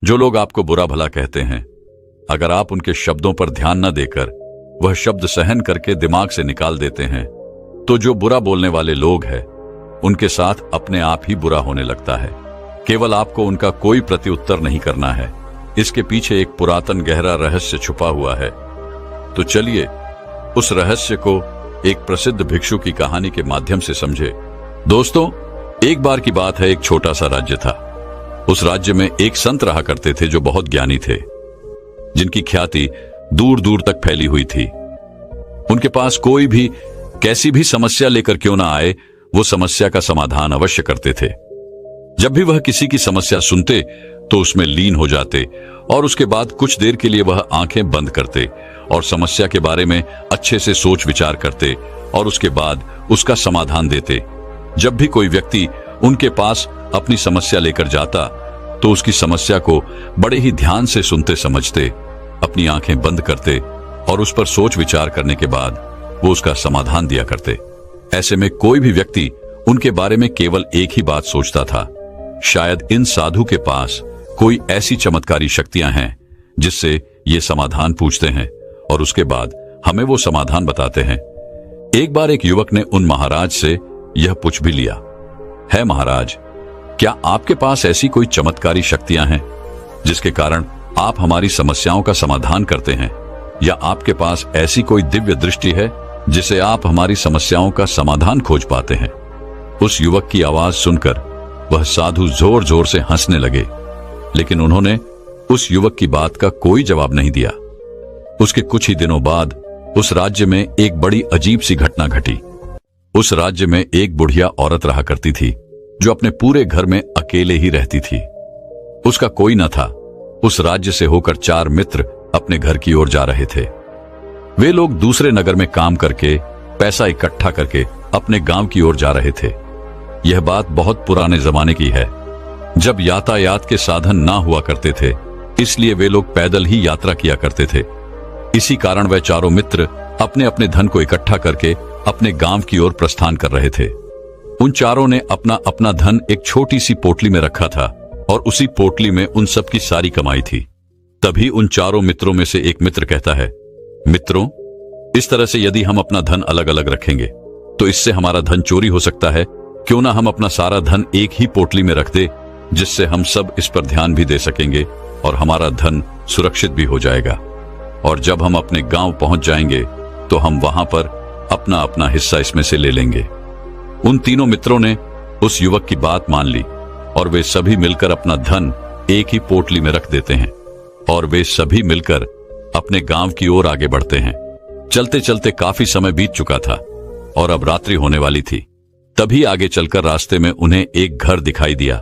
जो लोग आपको बुरा भला कहते हैं, अगर आप उनके शब्दों पर ध्यान न देकर वह शब्द सहन करके दिमाग से निकाल देते हैं, तो जो बुरा बोलने वाले लोग हैं उनके साथ अपने आप ही बुरा होने लगता है। केवल आपको उनका कोई प्रत्युत्तर नहीं करना है। इसके पीछे एक पुरातन गहरा रहस्य छुपा हुआ है। तो चलिए उस रहस्य को एक प्रसिद्ध भिक्षु की कहानी के माध्यम से समझे। दोस्तों, एक बार की बात है, एक छोटा सा राज्य था। उस राज्य में एक संत रहा करते थे जो बहुत ज्ञानी थे, जिनकी ख्याति दूर दूर तक फैली हुई थी। उनके पास कोई भी कैसी भी समस्या लेकर क्यों ना आए, वो समस्या का समाधान अवश्य करते थे। जब भी वह किसी की समस्या सुनते तो उसमें लीन हो जाते और उसके बाद कुछ देर के लिए वह आंखें बंद करते और समस्या के बारे में अच्छे से सोच विचार करते और उसके बाद उसका समाधान देते। जब भी कोई व्यक्ति उनके पास अपनी समस्या लेकर जाता तो उसकी समस्या को बड़े ही ध्यान से सुनते समझते, अपनी आंखें बंद करते और उस पर सोच विचार करने के बाद वो उसका समाधान दिया करते। ऐसे में कोई भी व्यक्ति उनके बारे में केवल एक ही बात सोचता था, शायद इन साधु के पास कोई ऐसी चमत्कारी शक्तियां हैं जिससे ये समाधान पूछते हैं और उसके बाद हमें वो समाधान बताते हैं। एक बार एक युवक ने उन महाराज से यह पूछ भी लिया, है महाराज, क्या आपके पास ऐसी कोई चमत्कारी शक्तियां हैं जिसके कारण आप हमारी समस्याओं का समाधान करते हैं, या आपके पास ऐसी कोई दिव्य दृष्टि है जिसे आप हमारी समस्याओं का समाधान खोज पाते हैं? उस युवक की आवाज सुनकर वह साधु जोर जोर से हंसने लगे, लेकिन उन्होंने उस युवक की बात का कोई जवाब नहीं दिया। उसके कुछ ही दिनों बाद उस राज्य में एक बड़ी अजीब सी घटना घटी। उस राज्य में एक बुढ़िया औरत रहा करती थी जो अपने पूरे घर में अकेले ही रहती थी। उसका कोई न था। उस राज्य से होकर 4 मित्र अपने घर की ओर जा रहे थे। वे लोग दूसरे नगर में काम करके पैसा इकट्ठा करके अपने गांव की ओर जा रहे थे। यह बात बहुत पुराने जमाने की है, जब यातायात के साधन ना हुआ करते थे, इसलिए वे लोग पैदल ही यात्रा किया करते थे। इसी कारण वह चारों मित्र अपने अपने धन को इकट्ठा करके अपने गांव की ओर प्रस्थान कर रहे थे। उन चारों ने अपना अपना धन एक छोटी सी पोटली में रखा था और उसी पोटली में उन सब की सारी कमाई थी। तभी उन चारों मित्रों में से एक मित्र कहता है, मित्रों, इस तरह से यदि हम अपना धन अलग अलग रखेंगे तो इससे हमारा धन चोरी हो सकता है। क्यों ना हम अपना सारा धन एक ही पोटली में रख दे, जिससे हम सब इस पर ध्यान भी दे सकेंगे और हमारा धन सुरक्षित भी हो जाएगा। और जब हम अपने गांव पहुंच जाएंगे तो हम वहां पर अपना अपना हिस्सा इसमें से ले लेंगे। उन तीनों मित्रों ने उस युवक की बात मान ली और वे सभी मिलकर अपना धन एक ही पोटली में रख देते हैं और वे सभी मिलकर अपने गांव की ओर आगे बढ़ते हैं। चलते चलते काफी समय बीत चुका था और अब रात्रि होने वाली थी। तभी आगे चलकर रास्ते में उन्हें एक घर दिखाई दिया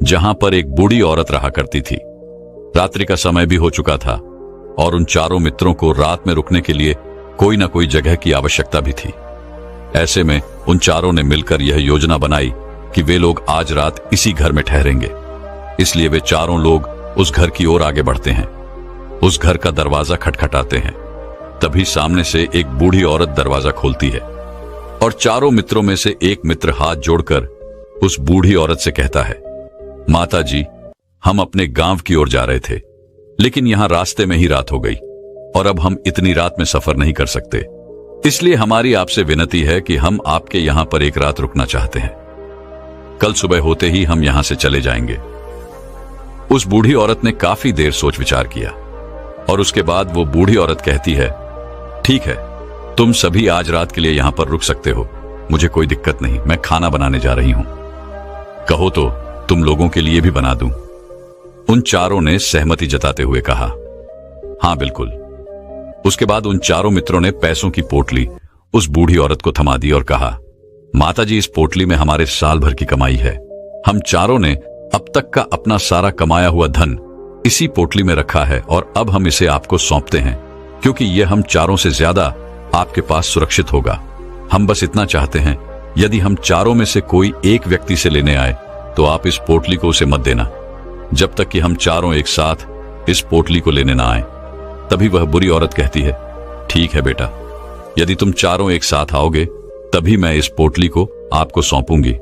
जहां पर एक बूढ़ी औरत रहा करती थी। रात्रि का समय भी हो चुका था और उन चारों मित्रों को रात में रुकने के लिए कोई ना कोई जगह की आवश्यकता भी थी। ऐसे में उन चारों ने मिलकर यह योजना बनाई कि वे लोग आज रात इसी घर में ठहरेंगे। इसलिए वे चारों लोग उस घर की ओर आगे बढ़ते हैं। उस घर का दरवाजा खटखटाते हैं। तभी सामने से एक बूढ़ी औरत दरवाजा खोलती है और चारों मित्रों में से एक मित्र हाथ जोड़कर उस बूढ़ी औरत से कहता है, माता जी, हम अपने गांव की ओर जा रहे थे, लेकिन यहां रास्ते में ही रात हो गई और अब हम इतनी रात में सफर नहीं कर सकते। इसलिए हमारी आपसे विनती है कि हम आपके यहां पर एक रात रुकना चाहते हैं। कल सुबह होते ही हम यहां से चले जाएंगे। उस बूढ़ी औरत ने काफी देर सोच विचार किया और उसके बाद वो बूढ़ी औरत कहती है, ठीक है, तुम सभी आज रात के लिए यहां पर रुक सकते हो, मुझे कोई दिक्कत नहीं, मैं खाना बनाने जा रही हूं। कहो तो तुम लोगों के लिए भी बना दूं। उन चारों ने सहमति जताते हुए कहा, हां बिल्कुल। उसके बाद उन चारों मित्रों ने पैसों की पोटली उस बूढ़ी औरत को थमा दी और कहा, माता जी, इस पोटली में हमारे साल भर की कमाई है। हम चारों ने अब तक का अपना सारा कमाया हुआ धन इसी पोटली में रखा है और अब हम इसे आपको सौंपते हैं, क्योंकि यह हम चारों से ज्यादा आपके पास सुरक्षित होगा। हम बस इतना चाहते हैं, यदि हम चारों में से कोई एक व्यक्ति से लेने आए तो आप इस पोटली को उसे मत देना, जब तक कि हम चारों एक साथ इस पोटली को लेने ना आए। तभी वह बुरी औरत कहती है, ठीक है बेटा, यदि तुम चारों एक साथ आओगे तभी मैं इस पोटली को आपको सौंपूंगी,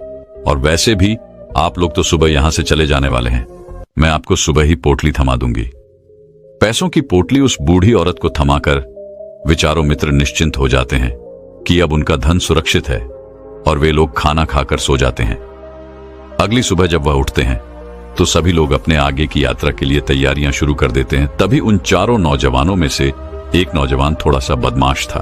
और वैसे भी आप लोग तो सुबह यहां से चले जाने वाले हैं। मैं आपको सुबह ही पोटली थमा दूंगी। पैसों की पोटली उस बूढ़ी औरत को थमाकर वे चारों मित्र निश्चिंत हो जाते हैं कि अब उनका धन सुरक्षित है और वे लोग खाना खाकर सो जाते हैं। अगली सुबह जब वह उठते हैं तो सभी लोग अपने आगे की यात्रा के लिए तैयारियां शुरू कर देते हैं। तभी उन चारों नौजवानों में से एक नौजवान थोड़ा सा बदमाश था।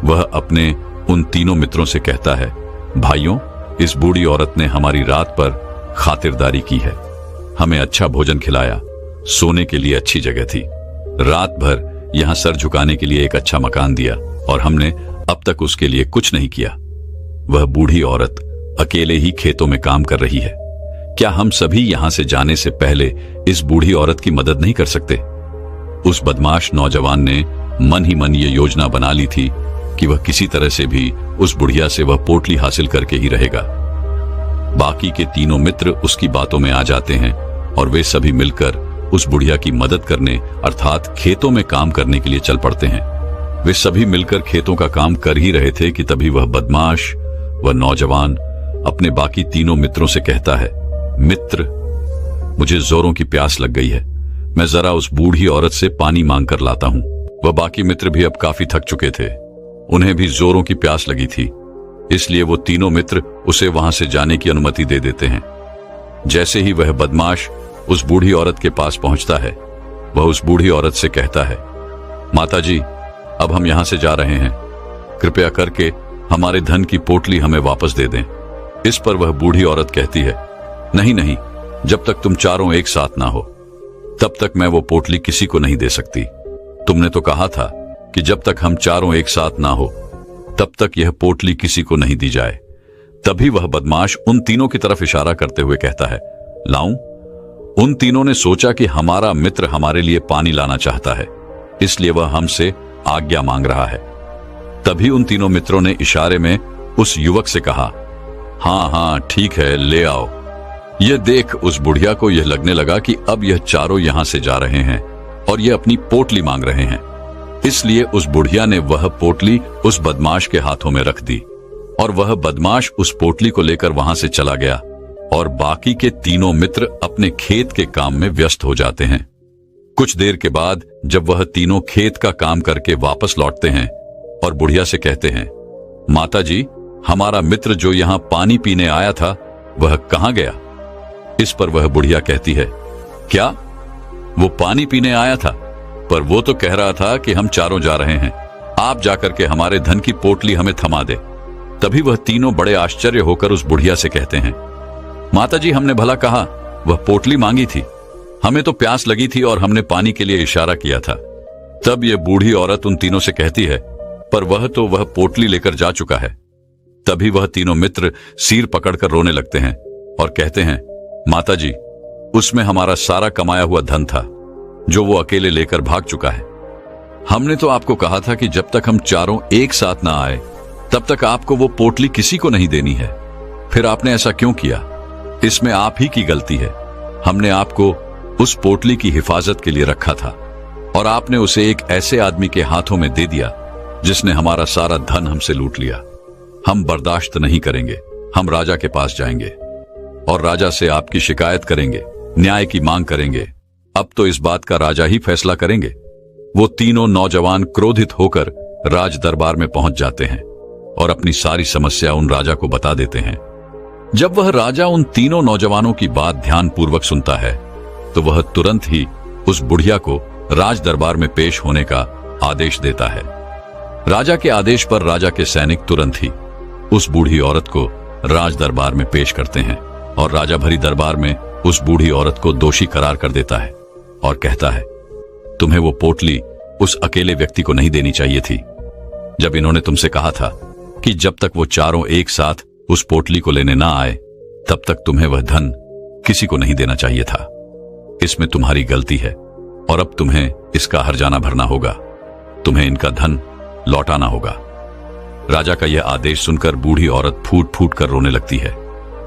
वह अपने उन तीनों मित्रों से कहता है, भाइयों, इस बूढ़ी औरत ने हमारी रात पर खातिरदारी की है, हमें अच्छा भोजन खिलाया, सोने के लिए अच्छी जगह थी, रात भर यहां सर झुकाने के लिए एक अच्छा मकान दिया और हमने अब तक उसके लिए कुछ नहीं किया। वह बूढ़ी औरत अकेले ही खेतों में काम कर रही है। क्या हम सभी यहां से जाने से पहले इस बूढ़ी औरत की मदद नहीं कर सकते? उस बदमाश नौजवान ने मन ही मन ये योजना बना ली थी कि वह किसी तरह से भी उस बुढ़िया से वह पोटली हासिल करके ही रहेगा। बाकी के तीनों मित्र उसकी बातों में आ जाते हैं और वे सभी मिलकर उस बुढ़िया की मदद करने अर्थात खेतों में काम करने के लिए चल पड़ते हैं। वे सभी मिलकर खेतों का काम कर ही रहे थे कि तभी वह बदमाश, वह नौजवान अपने बाकी तीनों मित्रों से कहता है, मित्र, मुझे जोरों की प्यास लग गई है, मैं जरा उस बूढ़ी औरत से पानी मांग कर लाता हूं। वह बाकी मित्र भी अब काफी थक चुके थे, उन्हें भी जोरों की प्यास लगी थी, इसलिए वो तीनों मित्र उसे वहां से जाने की अनुमति दे देते हैं। जैसे ही वह बदमाश उस बूढ़ी औरत के पास पहुंचता है, वह उस बूढ़ी औरत से कहता है, माताजी, अब हम यहां से जा रहे हैं, कृपया करके हमारे धन की पोटली हमें वापस दे दें। इस पर वह बूढ़ी औरत कहती है, नहीं नहीं, जब तक तुम चारों एक साथ ना हो तब तक मैं वो पोटली किसी को नहीं दे सकती। तुमने तो कहा था कि जब तक हम चारों एक साथ ना हो तब तक यह पोटली किसी को नहीं दी जाए। तभी वह बदमाश उन तीनों की तरफ इशारा करते हुए कहता है, लाऊं? उन तीनों ने सोचा कि हमारा मित्र हमारे लिए पानी लाना चाहता है, इसलिए वह हमसे आज्ञा मांग रहा है। तभी उन तीनों मित्रों ने इशारे में उस युवक से कहा, हाँ हाँ ठीक है, ले आओ। यह देख उस बुढ़िया को यह लगने लगा कि अब यह चारों यहां से जा रहे हैं और यह अपनी पोटली मांग रहे हैं, इसलिए उस बुढ़िया ने वह पोटली उस बदमाश के हाथों में रख दी और वह बदमाश उस पोटली को लेकर वहां से चला गया और बाकी के तीनों मित्र अपने खेत के काम में व्यस्त हो जाते हैं। कुछ देर के बाद जब वह तीनों खेत का काम करके वापस लौटते हैं और बुढ़िया से कहते हैं, माताजी, हमारा मित्र जो यहां पानी पीने आया था वह कहां गया? इस पर वह बुढ़िया कहती है, क्या वो पानी पीने आया था? पर वो तो कह रहा था कि हम चारों जा रहे हैं, आप जाकर के हमारे धन की पोटली हमें थमा दे। तभी वह तीनों बड़े आश्चर्य होकर उस बुढ़िया से कहते हैं, माताजी, हमने भला कहा वह पोटली मांगी थी, हमें तो प्यास लगी थी और हमने पानी के लिए इशारा किया था। तब यह बूढ़ी औरत उन तीनों से कहती है, पर वह पोटली लेकर जा चुका है। तभी वह तीनों मित्र सिर पकड़कर रोने लगते हैं और कहते हैं, माताजी, उसमें हमारा सारा कमाया हुआ धन था जो वो अकेले लेकर भाग चुका है। हमने तो आपको कहा था कि जब तक हम चारों एक साथ ना आए तब तक आपको वो पोटली किसी को नहीं देनी है, फिर आपने ऐसा क्यों किया? इसमें आप ही की गलती है। हमने आपको उस पोटली की हिफाजत के लिए रखा था और आपने उसे एक ऐसे आदमी के हाथों में दे दिया जिसने हमारा सारा धन हमसे लूट लिया। हम बर्दाश्त नहीं करेंगे, हम राजा के पास जाएंगे और राजा से आपकी शिकायत करेंगे, न्याय की मांग करेंगे। अब तो इस बात का राजा ही फैसला करेंगे। वो तीनों नौजवान क्रोधित होकर राज दरबार में पहुंच जाते हैं और अपनी सारी समस्या उन राजा को बता देते हैं। जब वह राजा उन तीनों नौजवानों की बात ध्यानपूर्वक सुनता है तो वह तुरंत ही उस बुढ़िया को राज दरबार में पेश होने का आदेश देता है। राजा के आदेश पर राजा के सैनिक तुरंत ही उस बूढ़ी औरत को राज दरबार में पेश करते हैं और राजा भरी दरबार में उस बूढ़ी औरत को दोषी करार कर देता है और कहता है, तुम्हें वो पोटली उस अकेले व्यक्ति को नहीं देनी चाहिए थी। जब इन्होंने तुमसे कहा था कि जब तक वो चारों एक साथ उस पोटली को लेने ना आए तब तक तुम्हें वह धन किसी को नहीं देना चाहिए था। इसमें तुम्हारी गलती है और अब तुम्हें इसका हर्जाना भरना होगा, तुम्हें इनका धन लौटाना होगा। राजा का यह आदेश सुनकर बूढ़ी औरत फूट फूट कर रोने लगती है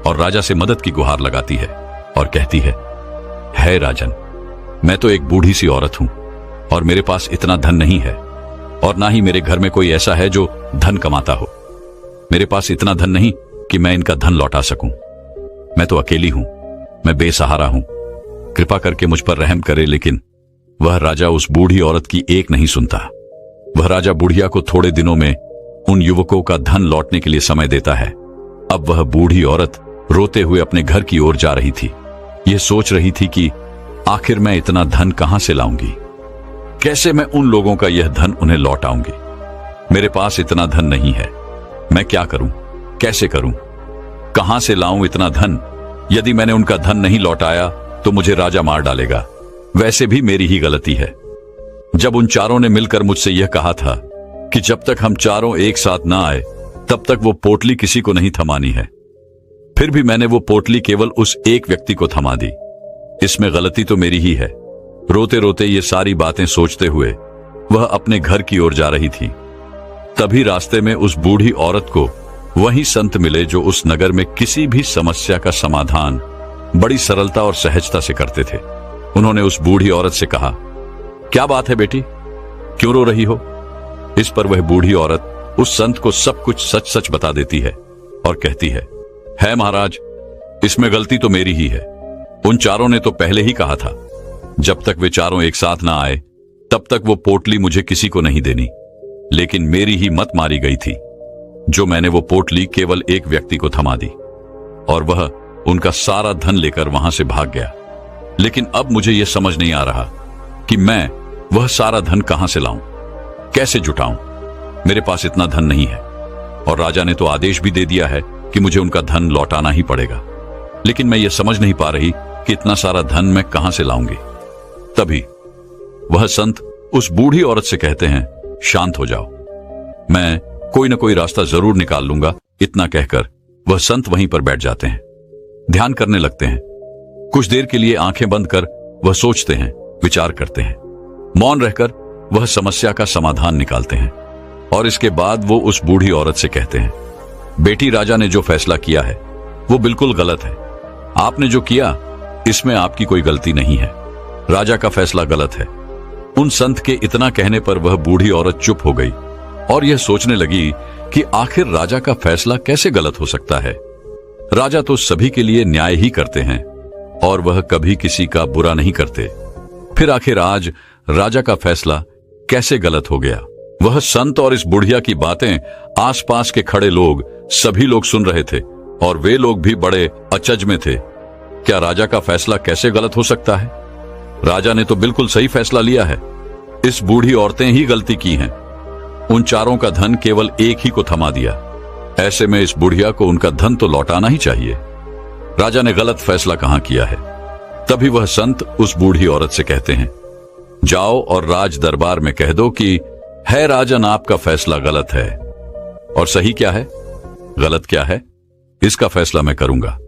और राजा से मदद की गुहार लगाती है और कहती है राजन, मैं तो एक बूढ़ी सी औरत हूं और मेरे पास इतना धन नहीं है और ना ही मेरे घर में कोई ऐसा है जो धन कमाता हो। मेरे पास इतना धन नहीं कि मैं इनका धन लौटा सकूं। मैं तो अकेली हूं, मैं बेसहारा हूं। कृपा करके मुझ पर रहम करे। लेकिन वह राजा उस बूढ़ी औरत की एक नहीं सुनता। वह राजा बुढ़िया को थोड़े दिनों में उन युवकों का धन लौटने के लिए समय देता है। अब वह बूढ़ी औरत रोते हुए अपने घर की ओर जा रही थी। यह सोच रही थी कि आखिर मैं इतना धन कहां से लाऊंगी, कैसे मैं उन लोगों का यह धन उन्हें लौटाऊंगी। मेरे पास इतना धन नहीं है, मैं क्या करूं, कैसे करूं, कहां से लाऊं इतना धन। यदि मैंने उनका धन नहीं लौटाया तो मुझे राजा मार डालेगा। वैसे भी मेरी ही गलती है। जब उन चारों ने मिलकर मुझसे यह कहा था कि जब तक हम चारों एक साथ ना आए तब तक वो पोटली किसी को नहीं थमानी है, फिर भी मैंने वो पोटली केवल उस एक व्यक्ति को थमा दी। इसमें गलती तो मेरी ही है। रोते रोते ये सारी बातें सोचते हुए वह अपने घर की ओर जा रही थी। तभी रास्ते में उस बूढ़ी औरत को वही संत मिले जो उस नगर में किसी भी समस्या का समाधान बड़ी सरलता और सहजता से करते थे। उन्होंने उस बूढ़ी औरत से कहा, क्या बात है बेटी, क्यों रो रही हो? इस पर वह बूढ़ी औरत उस संत को सब कुछ सच सच बता देती है और कहती है महाराज, इसमें गलती तो मेरी ही है। उन चारों ने तो पहले ही कहा था जब तक वे चारों एक साथ ना आए तब तक वो पोटली मुझे किसी को नहीं देनी, लेकिन मेरी ही मत मारी गई थी जो मैंने वो पोटली केवल एक व्यक्ति को थमा दी और वह उनका सारा धन लेकर वहां से भाग गया। लेकिन अब मुझे यह समझ नहीं आ रहा कि मैं वह सारा धन कहां से लाऊं, कैसे जुटाऊं। मेरे पास इतना धन नहीं है और राजा ने तो आदेश भी दे दिया है कि मुझे उनका धन लौटाना ही पड़ेगा। लेकिन मैं ये समझ नहीं पा रही कि इतना सारा धन मैं कहां से लाऊंगी। तभी वह संत उस बूढ़ी औरत से कहते हैं, शांत हो जाओ, मैं कोई ना कोई रास्ता जरूर निकाल लूंगा। इतना कहकर वह संत वहीं पर बैठ जाते हैं, ध्यान करने लगते हैं। कुछ देर के लिए आंखें बंद कर वह सोचते हैं, विचार करते हैं। मौन रहकर वह समस्या का समाधान निकालते हैं और इसके बाद वो उस बूढ़ी औरत से कहते हैं, बेटी, राजा ने जो फैसला किया है वो बिल्कुल गलत है। आपने जो किया इसमें आपकी कोई गलती नहीं है, राजा का फैसला गलत है। उन संत के इतना कहने पर वह बूढ़ी औरत चुप हो गई और यह सोचने लगी कि आखिर राजा का फैसला कैसे गलत हो सकता है। राजा तो सभी के लिए न्याय ही करते हैं और वह कभी किसी का बुरा नहीं करते। फिर आखिर आज राजा का फैसला कैसे गलत हो गया? वह संत और इस बुढ़िया की बातें आसपास के खड़े लोग सभी लोग सुन रहे थे और वे लोग भी बड़े अचज में थे। क्या राजा का फैसला कैसे गलत हो सकता है? राजा ने तो बिल्कुल सही फैसला लिया है। इस बूढ़ी औरतें ही गलती की हैं। उन चारों का धन केवल एक ही को थमा दिया। ऐसे में इस बुढ़िया को उनका धन तो लौटाना ही चाहिए। राजा ने गलत फैसला कहां किया है? तभी वह संत उस बूढ़ी औरत से कहते हैं, जाओ और राज दरबार में कह दो कि है राजन, आपका फैसला गलत है। और सही क्या है, गलत क्या है, इसका फैसला मैं करूंगा।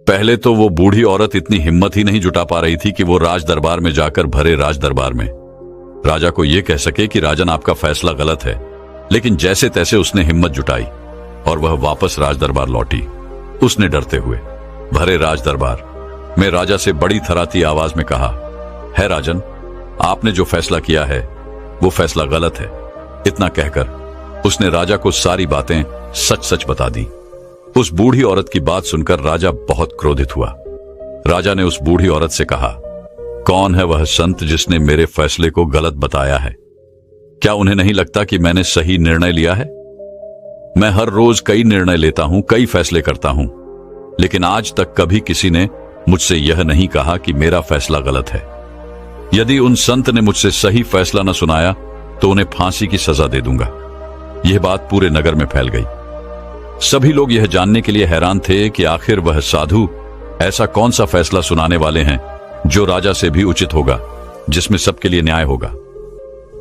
पहले तो वो बूढ़ी औरत इतनी हिम्मत ही नहीं जुटा पा रही थी कि वो राज दरबार में जाकर भरे राज दरबार में राजा को यह कह सके कि राजन, आपका फैसला गलत है। लेकिन जैसे तैसे उसने हिम्मत जुटाई और वह वापस राज दरबार लौटी। उसने डरते हुए भरे राज दरबार में राजा से बड़ी थराती आवाज में कहा, है राजन, आपने जो फैसला किया है वो फैसला गलत है। इतना कहकर उसने राजा को सारी बातें सच सच बता दी। उस बूढ़ी औरत की बात सुनकर राजा बहुत क्रोधित हुआ। राजा ने उस बूढ़ी औरत से कहा, कौन है वह संत जिसने मेरे फैसले को गलत बताया है? क्या उन्हें नहीं लगता कि मैंने सही निर्णय लिया है? मैं हर रोज कई निर्णय लेता हूं, कई फैसले करता हूं, लेकिन आज तक कभी किसी ने मुझसे यह नहीं कहा कि मेरा फैसला गलत है। यदि उन संत ने मुझसे सही फैसला न सुनाया तो उन्हें फांसी की सजा दे दूंगा। यह बात पूरे नगर में फैल गई। सभी लोग यह जानने के लिए हैरान थे कि आखिर वह साधु ऐसा कौन सा फैसला सुनाने वाले हैं जो राजा से भी उचित होगा, जिसमें सबके लिए न्याय होगा।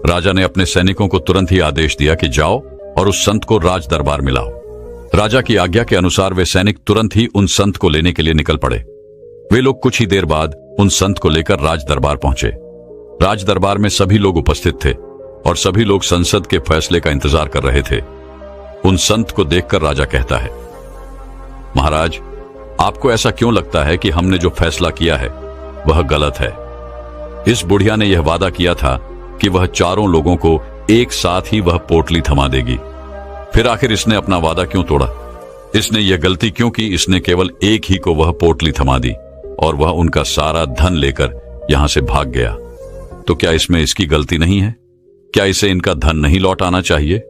राजा ने अपने सैनिकों को तुरंत ही आदेश दिया कि जाओ और उस संत को राज दरबार में लाओ। राजा की आज्ञा के अनुसार वे सैनिक तुरंत ही उन संत को लेने के लिए निकल पड़े। वे लोग कुछ ही देर बाद उन संत को लेकर राज दरबार पहुंचे। राज दरबार में सभी लोग उपस्थित थे और सभी लोग संसद के फैसले का इंतजार कर रहे थे। उन संत को देखकर राजा कहता है, महाराज, आपको ऐसा क्यों लगता है कि हमने जो फैसला किया है वह गलत है? इस बुढ़िया ने यह वादा किया था कि वह चारों लोगों को एक साथ ही वह पोटली थमा देगी। फिर आखिर इसने अपना वादा क्यों तोड़ा? इसने यह गलती क्यों की? इसने केवल एक ही को वह पोटली थमा दी। और वह उनका सारा धन लेकर यहां से भाग गया। तो क्या इसमें इसकी गलती नहीं है? क्या इसे इनका धन नहीं लौट आना चाहिए?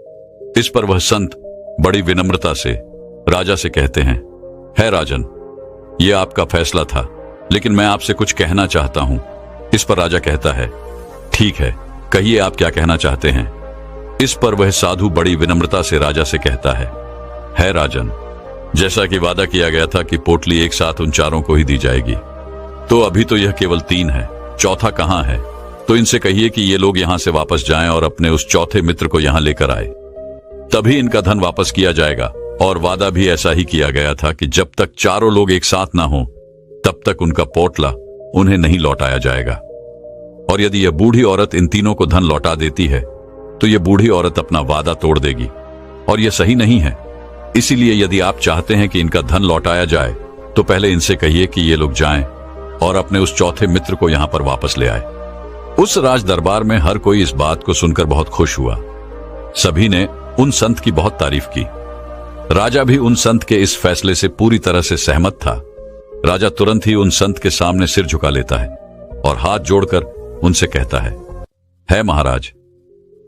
इस पर वह संत बड़ी विनम्रता से राजा से कहते हैं, है राजन, यह आपका फैसला था, लेकिन मैं आपसे कुछ कहना चाहता हूं। इस पर राजा कहता है, ठीक है, कहिए आप क्या कहना चाहते हैं। इस पर वह साधु बड़ी विनम्रता से राजा से कहता है राजन, जैसा कि वादा किया गया था कि पोटली एक साथ उन चारों को ही दी जाएगी, तो अभी तो यह केवल 3 है, चौथा कहां है? तो इनसे कहिए कि ये लोग यहां से वापस जाएं और अपने उस चौथे मित्र को यहां लेकर आए, तभी इनका धन वापस किया जाएगा। और वादा भी ऐसा ही किया गया था कि जब तक चारों लोग एक साथ ना हो तब तक उनका पोटला उन्हें नहीं लौटाया जाएगा। और यदि यह बूढ़ी औरत इन तीनों को धन लौटा देती है तो यह बूढ़ी औरत अपना वादा तोड़ देगी, और यह सही नहीं है। इसीलिए यदि आप चाहते हैं कि इनका धन लौटाया जाए तो पहले इनसे कहिए कि ये लोग जाएं और अपने उस चौथे मित्र को यहां पर वापस ले आए। उस राज दरबार में हर कोई इस बात को सुनकर बहुत खुश हुआ। सभी ने उन संत की बहुत तारीफ की। राजा भी उन संत के इस फैसले से पूरी तरह से सहमत था। राजा तुरंत ही उन संत के सामने सिर झुका लेता है और हाथ जोड़कर उनसे कहता है महाराज,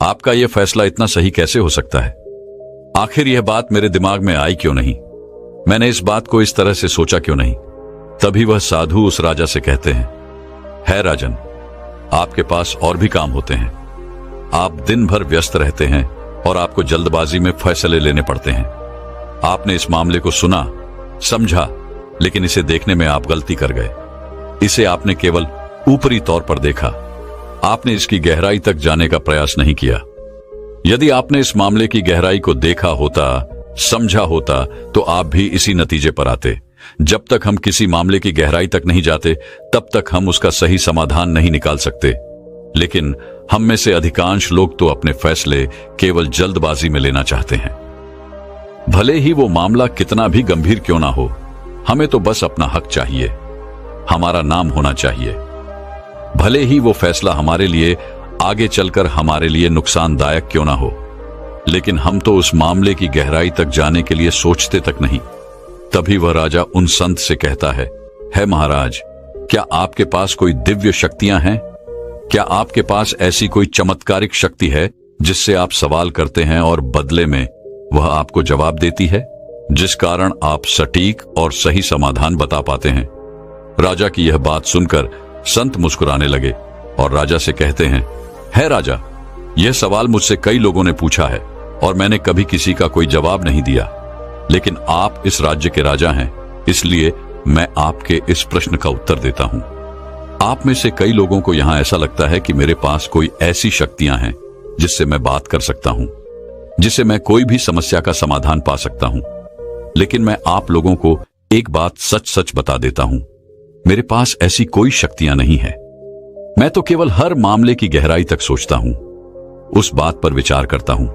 आपका यह फैसला इतना सही कैसे हो सकता है? आखिर यह बात मेरे दिमाग में आई क्यों नहीं? मैंने इस बात को इस तरह से सोचा क्यों नहीं? तभी वह साधु उस राजा से कहते हैं, राजन, आपके पास और भी काम होते हैं। आप दिन भर व्यस्त रहते हैं और आपको जल्दबाजी में फैसले लेने पड़ते हैं। आपने इस मामले को सुना, समझा, लेकिन इसे देखने में आप गलती कर गए। इसे आपने केवल ऊपरी तौर पर देखा। आपने इसकी गहराई तक जाने का प्रयास नहीं किया। यदि आपने इस मामले की गहराई को देखा होता, समझा होता, तो आप भी इसी नतीजे पर आते। जब तक हम किसी मामले की गहराई तक नहीं जाते तब तक हम उसका सही समाधान नहीं निकाल सकते। लेकिन हम में से अधिकांश लोग तो अपने फैसले केवल जल्दबाजी में लेना चाहते हैं। भले ही वो मामला कितना भी गंभीर क्यों ना हो, हमें तो बस अपना हक चाहिए, हमारा नाम होना चाहिए। भले ही वो फैसला हमारे लिए आगे चलकर हमारे लिए नुकसानदायक क्यों ना हो, लेकिन हम तो उस मामले की गहराई तक जाने के लिए सोचते तक नहीं। तभी वह राजा उन संत से कहता है महाराज, क्या आपके पास कोई दिव्य शक्तियां हैं? क्या आपके पास ऐसी कोई चमत्कारिक शक्ति है जिससे आप सवाल करते हैं और बदले में वह आपको जवाब देती है, जिस कारण आप सटीक और सही समाधान बता पाते हैं? राजा की यह बात सुनकर संत मुस्कुराने लगे और राजा से कहते हैं राजा, यह सवाल मुझसे कई लोगों ने पूछा है और मैंने कभी किसी का कोई जवाब नहीं दिया, लेकिन आप इस राज्य के राजा हैं, इसलिए मैं आपके इस प्रश्न का उत्तर देता हूं। आप में से कई लोगों को यहां ऐसा लगता है कि मेरे पास कोई ऐसी शक्तियां हैं जिससे मैं बात कर सकता हूं, जिससे मैं कोई भी समस्या का समाधान पा सकता हूं। लेकिन मैं आप लोगों को एक बात सच सच बता देता हूं, मेरे पास ऐसी कोई शक्तियां नहीं है। मैं तो केवल हर मामले की गहराई तक सोचता हूं, उस बात पर विचार करता हूं,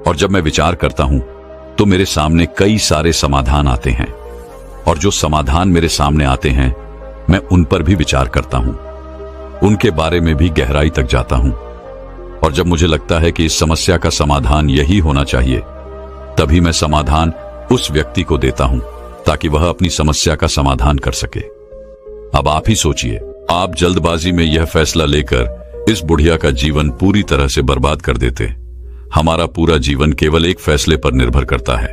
और जब मैं विचार करता हूं तो मेरे सामने कई सारे समाधान आते हैं, और जो समाधान मेरे सामने आते हैं मैं उन पर भी विचार करता हूं, उनके बारे में भी गहराई तक जाता हूं। और जब मुझे लगता है कि इस समस्या का समाधान यही होना चाहिए, तभी मैं समाधान उस व्यक्ति को देता हूं ताकि वह अपनी समस्या का समाधान कर सके। अब आप ही सोचिए, आप जल्दबाजी में यह फैसला लेकर इस बुढ़िया का जीवन पूरी तरह से बर्बाद कर देते। हमारा पूरा जीवन केवल एक फैसले पर निर्भर करता है।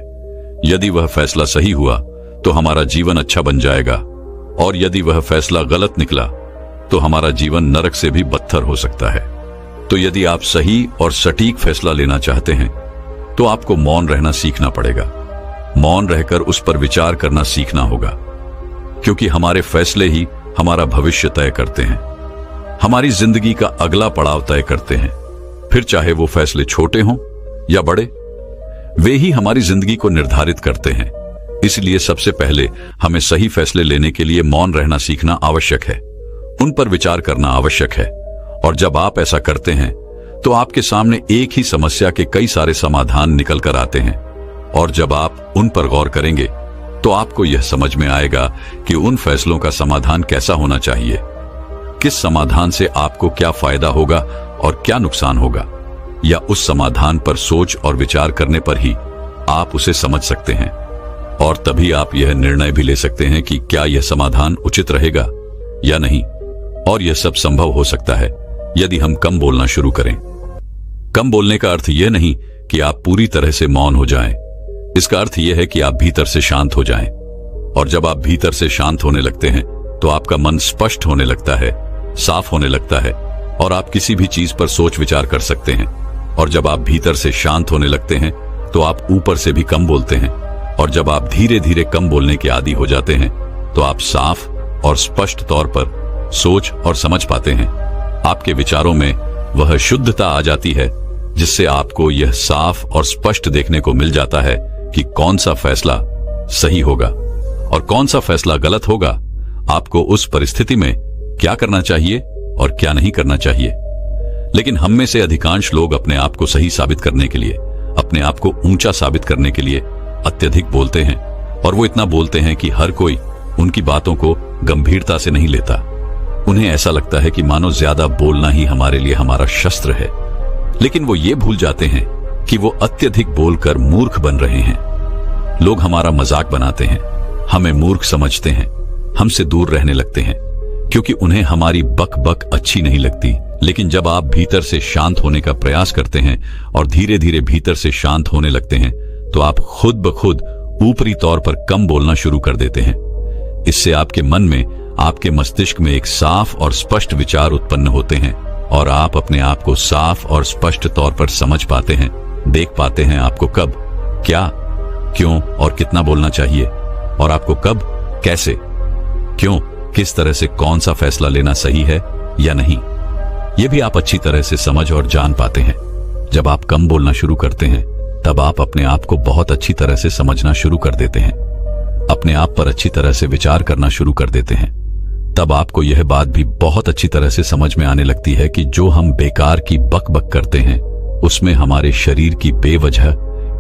यदि वह फैसला सही हुआ तो हमारा जीवन अच्छा बन जाएगा, और यदि वह फैसला गलत निकला तो हमारा जीवन नरक से भी बदतर हो सकता है। तो यदि आप सही और सटीक फैसला लेना चाहते हैं तो आपको मौन रहना सीखना पड़ेगा। मौन रहकर उस पर विचार करना सीखना होगा, क्योंकि हमारे फैसले ही हमारा भविष्य तय करते हैं, हमारी जिंदगी का अगला पड़ाव तय करते हैं। फिर चाहे वो फैसले छोटे हों या बड़े, वे ही हमारी जिंदगी को निर्धारित करते हैं। इसलिए सबसे पहले हमें सही फैसले लेने के लिए मौन रहना सीखना आवश्यक है, उन पर विचार करना आवश्यक है। और जब आप ऐसा करते हैं तो आपके सामने एक ही समस्या के कई सारे समाधान निकल कर आते हैं, और जब आप उन पर गौर करेंगे तो आपको यह समझ में आएगा कि उन फैसलों का समाधान कैसा होना चाहिए, किस समाधान से आपको क्या फायदा होगा और क्या नुकसान होगा, या उस समाधान पर सोच और विचार करने पर ही आप उसे समझ सकते हैं। और तभी आप यह निर्णय भी ले सकते हैं कि क्या यह समाधान उचित रहेगा या नहीं। और यह सब संभव हो सकता है यदि हम कम बोलना शुरू करें। कम बोलने का अर्थ यह नहीं कि आप पूरी तरह से मौन हो जाएं। इसका अर्थ यह है कि आप भीतर से शांत हो जाएं। और जब आप भीतर से शांत होने लगते हैं तो आपका मन स्पष्ट होने लगता है, साफ होने लगता है और आप किसी भी चीज पर सोच विचार कर सकते हैं। और जब आप भीतर से शांत होने लगते हैं तो आप ऊपर से भी कम बोलते हैं। और जब आप धीरे धीरे कम बोलने के आदी हो जाते हैं तो आप साफ और स्पष्ट तौर पर सोच और समझ पाते हैं। आपके विचारों में वह शुद्धता आ जाती है जिससे आपको यह साफ और स्पष्ट देखने को मिल जाता है कि कौन सा फैसला सही होगा और कौन सा फैसला गलत होगा। आपको उस परिस्थिति में क्या करना चाहिए और क्या नहीं करना चाहिए। लेकिन हम में से अधिकांश लोग अपने आप को सही साबित करने के लिए, अपने आप को ऊंचा साबित करने के लिए अत्यधिक बोलते हैं। और वो इतना बोलते हैं कि हर कोई उनकी बातों को गंभीरता से नहीं लेता। उन्हें ऐसा लगता है कि मानो ज्यादा बोलना ही हमारे लिए हमारा शस्त्र है। लेकिन वो ये भूल जाते हैं कि वो अत्यधिक बोलकर मूर्ख बन रहे हैं। लोग हमारा मजाक बनाते हैं, हमें मूर्ख समझते हैं, हमसे दूर रहने लगते हैं क्योंकि उन्हें हमारी बक बक अच्छी नहीं लगती। लेकिन जब आप भीतर से शांत होने का प्रयास करते हैं और धीरे धीरे भीतर से शांत होने लगते हैं तो आप खुद ब खुद ऊपरी तौर पर कम बोलना शुरू कर देते हैं। इससे आपके मन में, आपके मस्तिष्क में एक साफ और स्पष्ट विचार उत्पन्न होते हैं और आप अपने आप को साफ और स्पष्ट तौर पर समझ पाते हैं, देख पाते हैं आपको कब, क्या, क्यों और कितना बोलना चाहिए और आपको कब, कैसे, क्यों, किस तरह से कौन सा फैसला लेना सही है या नहीं। यह भी आप अच्छी तरह से समझ और जान पाते हैं। जब आप कम बोलना शुरू करते हैं तब आप अपने आप को बहुत अच्छी तरह से समझना शुरू कर देते हैं, अपने आप पर अच्छी तरह से विचार करना शुरू कर देते हैं। तब आपको यह बात भी बहुत अच्छी तरह से समझ में आने लगती है कि जो हम बेकार की बक बक करते हैं उसमें हमारे शरीर की बेवजह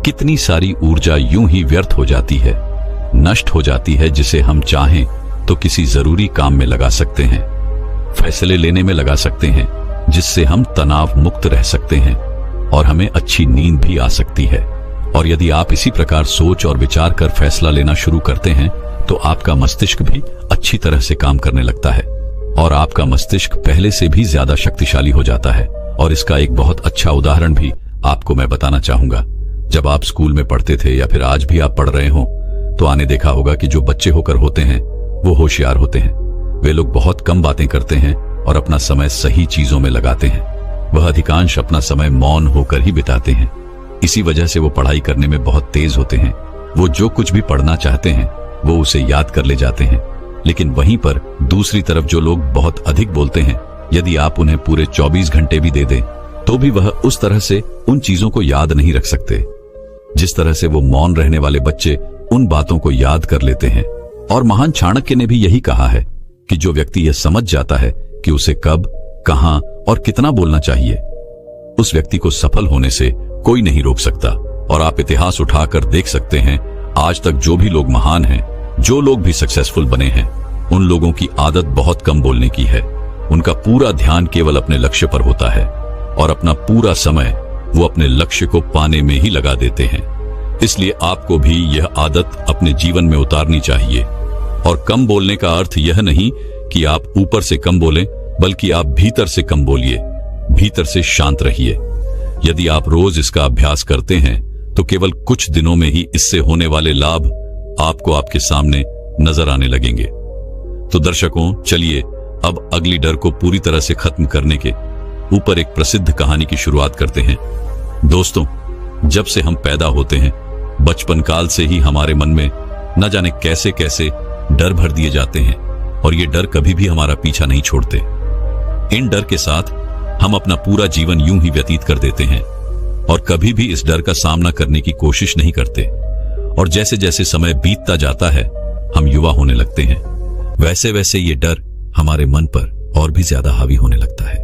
कितनी सारी ऊर्जा यूं ही व्यर्थ हो जाती है, नष्ट हो जाती है, जिसे हम चाहें तो किसी जरूरी काम में लगा सकते हैं, फैसले लेने में लगा सकते हैं, जिससे हम तनाव मुक्त रह सकते हैं और हमें अच्छी नींद भी आ सकती है। और यदि आप इसी प्रकार सोच और विचार कर फैसला लेना शुरू करते हैं तो आपका मस्तिष्क भी अच्छी तरह से काम करने लगता है और आपका मस्तिष्क पहले से भी ज्यादा शक्तिशाली हो जाता है। और इसका एक बहुत अच्छा उदाहरण भी आपको मैं बताना चाहूंगा। जब आप स्कूल में पढ़ते थे या फिर आज भी आप पढ़ रहे हो तो आने देखा होगा कि जो बच्चे होकर होते हैं वो होशियार होते हैं। वे लोग बहुत कम बातें करते हैं और अपना समय सही चीजों में लगाते हैं। वह अधिकांश अपना समय मौन होकर ही बिताते हैं। इसी वजह से वो पढ़ाई करने में बहुत तेज होते हैं। वो जो कुछ भी पढ़ना चाहते हैं वो उसे याद कर ले जाते हैं। लेकिन वहीं पर दूसरी तरफ जो लोग बहुत अधिक बोलते हैं, यदि आप उन्हें पूरे 24 घंटे भी दे दें तो भी वह उस तरह से उन चीजों को याद नहीं रख सकते जिस तरह से वो मौन रहने वाले बच्चे उन बातों को याद कर लेते हैं। और महान चाणक्य ने भी यही कहा है कि जो व्यक्ति यह समझ जाता है कि उसे कब, कहां और कितना बोलना चाहिए, उस व्यक्ति को सफल होने से कोई नहीं रोक सकता। और आप इतिहास उठाकर देख सकते हैं, आज तक जो भी लोग महान हैं, जो लोग भी सक्सेसफुल बने हैं, उन लोगों की आदत बहुत कम बोलने की है। उनका पूरा ध्यान केवल अपने लक्ष्य पर होता है और अपना पूरा समय वो अपने लक्ष्य को पाने में ही लगा देते हैं। इसलिए आपको भी यह आदत अपने जीवन में उतारनी चाहिए। और कम बोलने का अर्थ यह नहीं कि आप ऊपर से कम बोलें, बल्कि आप भीतर से कम बोलिए, भीतर से शांत रहिए। यदि आप रोज इसका अभ्यास करते हैं तो केवल कुछ दिनों में ही इससे होने वाले लाभ आपको आपके सामने नजर आने लगेंगे। तो दर्शकों, चलिए अब अगली डर को पूरी तरह से खत्म करने के ऊपर एक प्रसिद्ध कहानी की शुरुआत करते हैं। दोस्तों, जब से हम पैदा होते हैं, बचपन काल से ही हमारे मन में न जाने कैसे कैसे डर भर दिए जाते हैं और ये डर कभी भी हमारा पीछा नहीं छोड़ते। इन डर के साथ हम अपना पूरा जीवन यूं ही व्यतीत कर देते हैं और कभी भी इस डर का सामना करने की कोशिश नहीं करते। और जैसे जैसे समय बीतता जाता है, हम युवा होने लगते हैं, वैसे वैसे ये डर हमारे मन पर और भी ज्यादा हावी होने लगता है,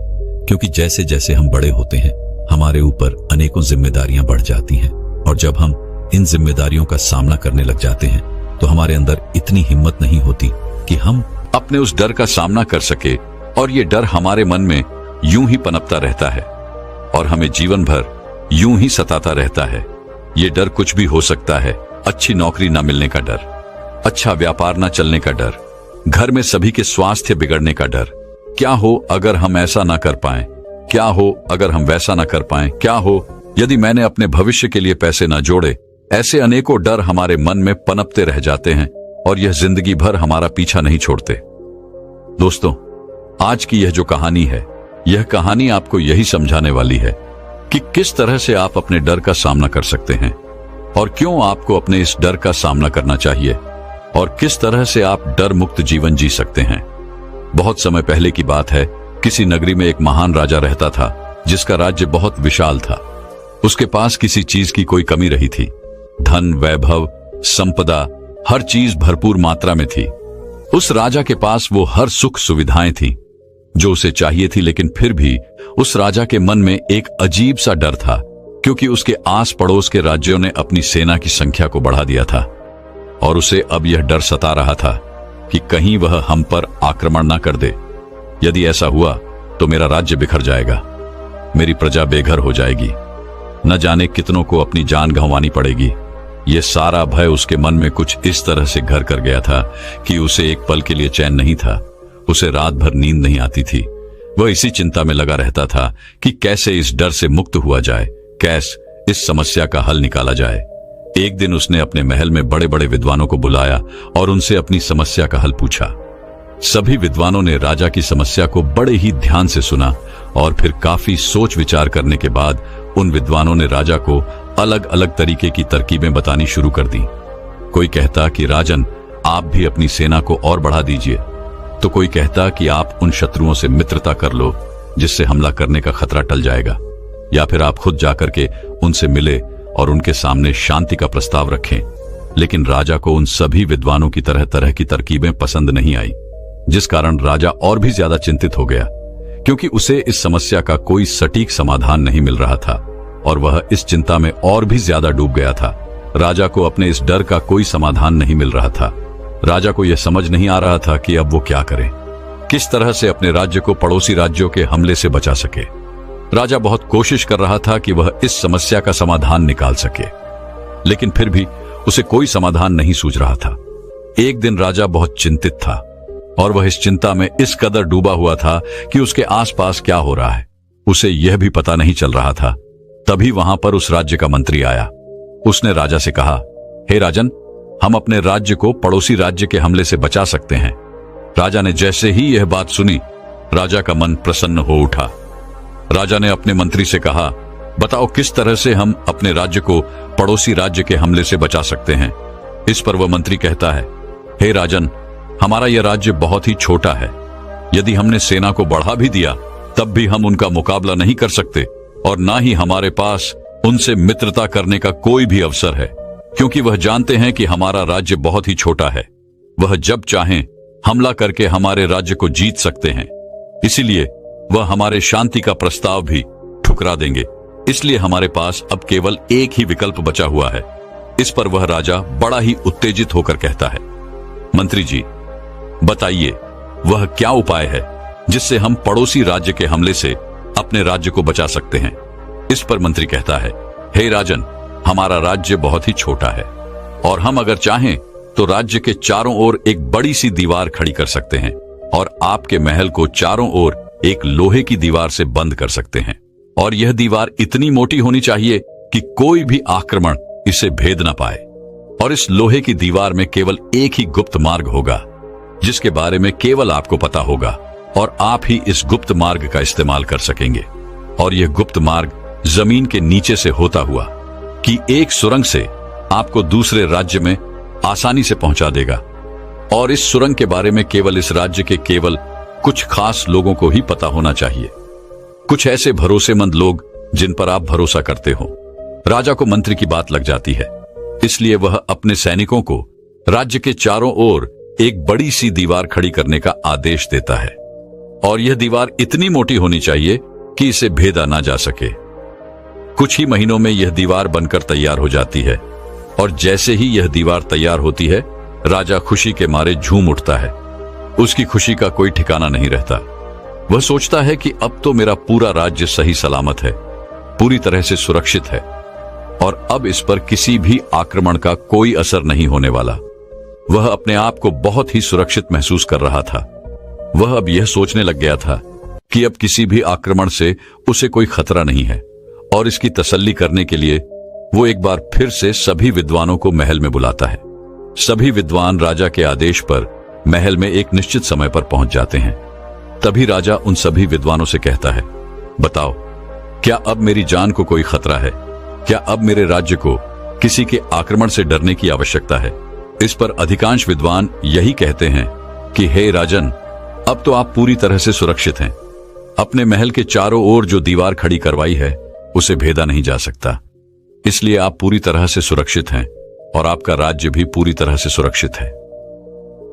क्योंकि जैसे जैसे हम बड़े होते हैं हमारे ऊपर अनेकों जिम्मेदारियां बढ़ जाती हैं। और जब हम इन जिम्मेदारियों का सामना करने लग जाते हैं तो हमारे अंदर इतनी हिम्मत नहीं होती कि हम अपने उस डर का सामना कर सके। और ये डर हमारे मन में यूं ही पनपता रहता है और हमें जीवन भर यूं ही सताता रहता है। ये डर कुछ भी हो सकता है। अच्छी नौकरी ना मिलने का डर, अच्छा व्यापार ना चलने का डर, घर में सभी के स्वास्थ्य बिगड़ने का डर, क्या हो अगर हम ऐसा ना कर पाएं, क्या हो अगर हम वैसा ना कर पाएं, क्या हो यदि मैंने अपने भविष्य के लिए पैसे ना जोड़े। ऐसे अनेकों डर हमारे मन में पनपते रह जाते हैं और यह जिंदगी भर हमारा पीछा नहीं छोड़ते। दोस्तों, आज की यह जो कहानी है, यह कहानी आपको यही समझाने वाली है कि किस तरह से आप अपने डर का सामना कर सकते हैं और क्यों आपको अपने इस डर का सामना करना चाहिए और किस तरह से आप डर मुक्त जीवन जी सकते हैं। बहुत समय पहले की बात है, किसी नगरी में एक महान राजा रहता था जिसका राज्य बहुत विशाल था। उसके पास किसी चीज की कोई कमी रही थी। धन, वैभव, संपदा, हर चीज भरपूर मात्रा में थी। उस राजा के पास वो हर सुख सुविधाएं थी जो उसे चाहिए थी, लेकिन फिर भी उस राजा के मन में एक अजीब सा डर था, क्योंकि उसके आस पड़ोस के राज्यों ने अपनी सेना की संख्या को बढ़ा दिया था और उसे अब यह डर सता रहा था कि कहीं वह हम पर आक्रमण ना कर दे। यदि ऐसा हुआ तो मेरा राज्य बिखर जाएगा, मेरी प्रजा बेघर हो जाएगी, न जाने कितनों को अपनी जान गंवानी पड़ेगी। यह सारा भय उसके मन में कुछ इस तरह से घर कर गया था कि उसे एक पल के लिए चैन नहीं था। उसे रात भर नींद नहीं आती थी। वह इसी चिंता में लगा रहता था कि कैसे इस डर से मुक्त हुआ जाए, कैसे इस समस्या का हल निकाला जाए। एक दिन उसने अपने महल में बड़े बड़े विद्वानों को बुलाया और उनसे अपनी समस्या का हल पूछा। सभी विद्वानों ने राजा की समस्या को बड़े ही ध्यान से सुना और फिर काफी सोच विचार करने के बाद उन विद्वानों ने राजा को अलग अलग तरीके की तरकीबें बतानी शुरू कर दी। कोई कहता कि राजन, आप भी अपनी सेना को और बढ़ा दीजिए, तो कोई कहता कि आप उन शत्रुओं से मित्रता कर लो जिससे हमला करने का खतरा टल जाएगा, या फिर आप खुद जाकर के उनसे मिले और उनके सामने शांति का प्रस्ताव रखें। लेकिन राजा को उन सभी विद्वानों की तरह तरह की तरकीबें पसंद नहीं आई, जिस कारण राजा और भी ज्यादा चिंतित हो गया, क्योंकि उसे इस समस्या का कोई सटीक समाधान नहीं मिल रहा था और वह इस चिंता में और भी ज्यादा डूब गया था। राजा को अपने इस डर का कोई समाधान नहीं मिल रहा था। राजा को यह समझ नहीं आ रहा था कि अब वो क्या करे, किस तरह से अपने राज्य को पड़ोसी राज्यों के हमले से बचा सके। राजा बहुत कोशिश कर रहा था कि वह इस समस्या का समाधान निकाल सके, लेकिन फिर भी उसे कोई समाधान नहीं सूझ रहा था। एक दिन राजा बहुत चिंतित था और वह इस चिंता में इस कदर डूबा हुआ था कि उसके आसपास क्या हो रहा है उसे यह भी पता नहीं चल रहा था। तभी वहां पर उस राज्य का मंत्री आया। उसने राजा से कहा, हे राजन, हम अपने राज्य को पड़ोसी राज्य के हमले से बचा सकते हैं। राजा ने जैसे ही यह बात सुनी, राजा का मन प्रसन्न हो उठा। राजा ने अपने मंत्री से कहा, बताओ किस तरह से हम अपने राज्य को पड़ोसी राज्य के हमले से बचा सकते हैं। इस पर वह मंत्री कहता है, हे राजन, हमारा यह राज्य बहुत ही छोटा है। यदि हमने सेना को बढ़ा भी दिया तब भी हम उनका मुकाबला नहीं कर सकते और ना ही हमारे पास उनसे मित्रता करने का कोई भी अवसर है, क्योंकि वह जानते हैं कि हमारा राज्य बहुत ही छोटा है। वह जब चाहें हमला करके हमारे राज्य को जीत सकते हैं। इसीलिए वह हमारे शांति का प्रस्ताव भी ठुकरा देंगे। इसलिए हमारे पास अब केवल एक ही विकल्प बचा हुआ है। इस पर वह राजा बड़ा ही उत्तेजित होकर कहता है, मंत्री जी, बताइए वह क्या उपाय है जिससे हम पड़ोसी राज्य के हमले से अपने राज्य को बचा सकते हैं। इस पर मंत्री कहता है, हे राजन, हमारा राज्य बहुत ही छोटा है और हम अगर चाहें तो राज्य के चारों ओर एक बड़ी सी दीवार खड़ी कर सकते हैं और आपके महल को चारों ओर एक लोहे की दीवार से बंद कर सकते हैं। और यह दीवार इतनी मोटी होनी चाहिए कि कोई भी आक्रमण इसे भेद ना पाए। और इस लोहे की दीवार में केवल एक ही गुप्त मार्ग होगा जिसके बारे में केवल आपको पता होगा और आप ही इस गुप्त मार्ग का इस्तेमाल कर सकेंगे। और यह गुप्त मार्ग जमीन के नीचे से होता हुआ कि एक सुरंग से आपको दूसरे राज्य में आसानी से पहुंचा देगा। और इस सुरंग के बारे में केवल इस राज्य के केवल कुछ खास लोगों को ही पता होना चाहिए, कुछ ऐसे भरोसेमंद लोग जिन पर आप भरोसा करते हो। राजा को मंत्री की बात लग जाती है, इसलिए वह अपने सैनिकों को राज्य के चारों ओर एक बड़ी सी दीवार खड़ी करने का आदेश देता है। और यह दीवार इतनी मोटी होनी चाहिए कि इसे भेदा ना जा सके। कुछ ही महीनों में यह दीवार बनकर तैयार हो जाती है और जैसे ही यह दीवार तैयार होती है, राजा खुशी के मारे झूम उठता है। उसकी खुशी का कोई ठिकाना नहीं रहता। वह सोचता है कि अब तो मेरा पूरा राज्य सही सलामत है, पूरी तरह से सुरक्षित है और अब इस पर किसी भी आक्रमण का कोई असर नहीं होने वाला। वह अपने आप को बहुत ही सुरक्षित महसूस कर रहा था। वह अब यह सोचने लग गया था कि अब किसी भी आक्रमण से उसे कोई खतरा नहीं है, और इसकी तसल्ली करने के लिए वो एक बार फिर से सभी विद्वानों को महल में बुलाता है। सभी विद्वान राजा के आदेश पर महल में एक निश्चित समय पर पहुंच जाते हैं। तभी राजा उन सभी विद्वानों से कहता है, बताओ, क्या अब मेरी जान को कोई खतरा है? क्या अब मेरे राज्य को किसी के आक्रमण से डरने की आवश्यकता है? इस पर अधिकांश विद्वान यही कहते हैं कि हे राजन, अब तो आप पूरी तरह से सुरक्षित हैं। अपने महल के चारों ओर जो दीवार खड़ी करवाई है उसे भेदा नहीं जा सकता, इसलिए आप पूरी तरह से सुरक्षित हैं और आपका राज्य भी पूरी तरह से सुरक्षित है।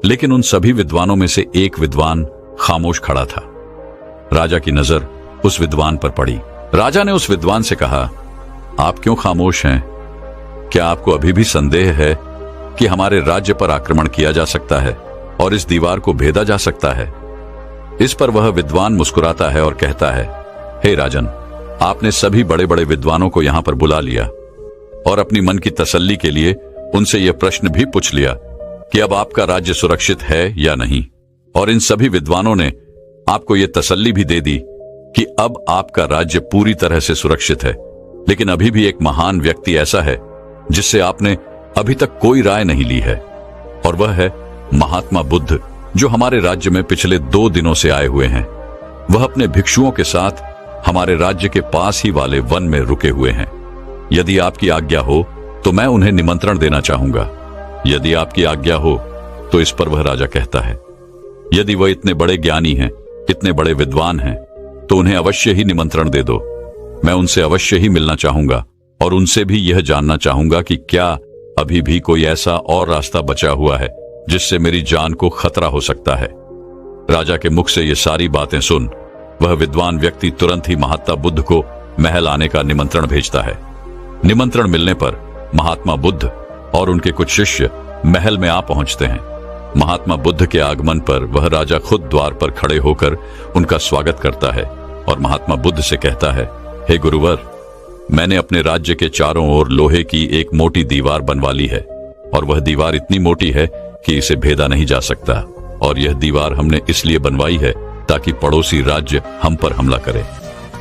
लेकिन उन सभी विद्वानों में से एक विद्वान खामोश खड़ा था। राजा की नजर उस विद्वान पर पड़ी। राजा ने उस विद्वान से कहा, आप क्यों खामोश हैं? क्या आपको अभी भी संदेह है कि हमारे राज्य पर आक्रमण किया जा सकता है और इस दीवार को भेदा जा सकता है? इस पर वह विद्वान मुस्कुराता है और कहता है, हे राजन, आपने सभी बड़े बड़े विद्वानों को यहां पर बुला लिया और अपनी मन की तसल्ली के लिए उनसे यह प्रश्न भी पूछ लिया कि अब आपका राज्य सुरक्षित है या नहीं। और इन सभी विद्वानों ने आपको यह तसल्ली भी दे दी कि अब आपका राज्य पूरी तरह से सुरक्षित है। लेकिन अभी भी एक महान व्यक्ति ऐसा है जिससे आपने अभी तक कोई राय नहीं ली है, और वह है महात्मा बुद्ध, जो हमारे राज्य में पिछले 2 दिनों से आए हुए हैं। वह अपने भिक्षुओं के साथ हमारे राज्य के पास ही वाले वन में रुके हुए हैं। यदि आपकी आज्ञा हो तो मैं उन्हें निमंत्रण देना चाहूंगा। यदि आपकी आज्ञा हो तो इस पर वह राजा कहता है, यदि वह इतने बड़े ज्ञानी हैं, इतने बड़े विद्वान हैं, तो उन्हें अवश्य ही निमंत्रण दे दो। मैं उनसे अवश्य ही मिलना चाहूंगा और उनसे भी यह जानना चाहूंगा कि क्या अभी भी कोई ऐसा और रास्ता बचा हुआ है जिससे मेरी जान को खतरा हो सकता है। राजा के मुख से ये सारी बातें सुन वह विद्वान व्यक्ति तुरंत ही महात्मा बुद्ध को महल आने का निमंत्रण भेजता है। निमंत्रण मिलने पर महात्मा बुद्ध और उनके कुछ शिष्य महल में आ पहुंचते हैं। महात्मा बुद्ध के आगमन पर वह राजा खुद द्वार पर खड़े होकर उनका स्वागत करता है और महात्मा बुद्ध से कहता है, हे गुरुवर, मैंने अपने राज्य के चारों ओर लोहे की एक मोटी दीवार बनवा ली है, और वह दीवार इतनी मोटी है कि इसे भेदा नहीं जा सकता, और यह दीवार हमने इसलिए बनवाई है ताकि पड़ोसी राज्य हम पर हमला करे,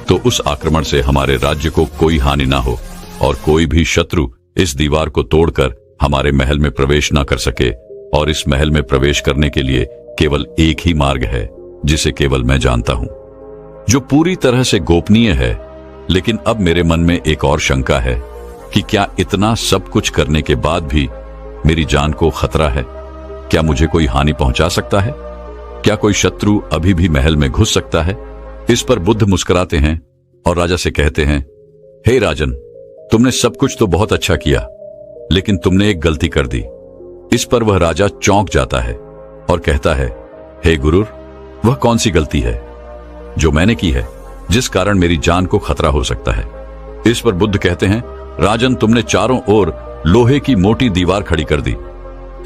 तो उस आक्रमण से हमारे राज्य को कोई हानि ना हो और कोई भी शत्रु इस दीवार को तोड़कर हमारे महल में प्रवेश ना कर सके। और इस महल में प्रवेश करने के लिए केवल एक ही मार्ग है जिसे केवल मैं जानता हूं, जो पूरी तरह से गोपनीय है। लेकिन अब मेरे मन में एक और शंका है कि क्या इतना सब कुछ करने के बाद भी मेरी जान को खतरा है? क्या मुझे कोई हानि पहुंचा सकता है? क्या कोई शत्रु अभी भी महल में घुस सकता है? इस पर बुद्ध मुस्कुराते हैं और राजा से कहते हैं, हे राजन, तुमने सब कुछ तो बहुत अच्छा किया, लेकिन तुमने एक गलती कर दी। इस पर वह राजा चौंक जाता है और कहता है, हे गुरुर, वह कौन सी गलती है जो मैंने की है जिस कारण मेरी जान को खतरा हो सकता है? इस पर बुद्ध कहते हैं, राजन, तुमने चारों ओर लोहे की मोटी दीवार खड़ी कर दी।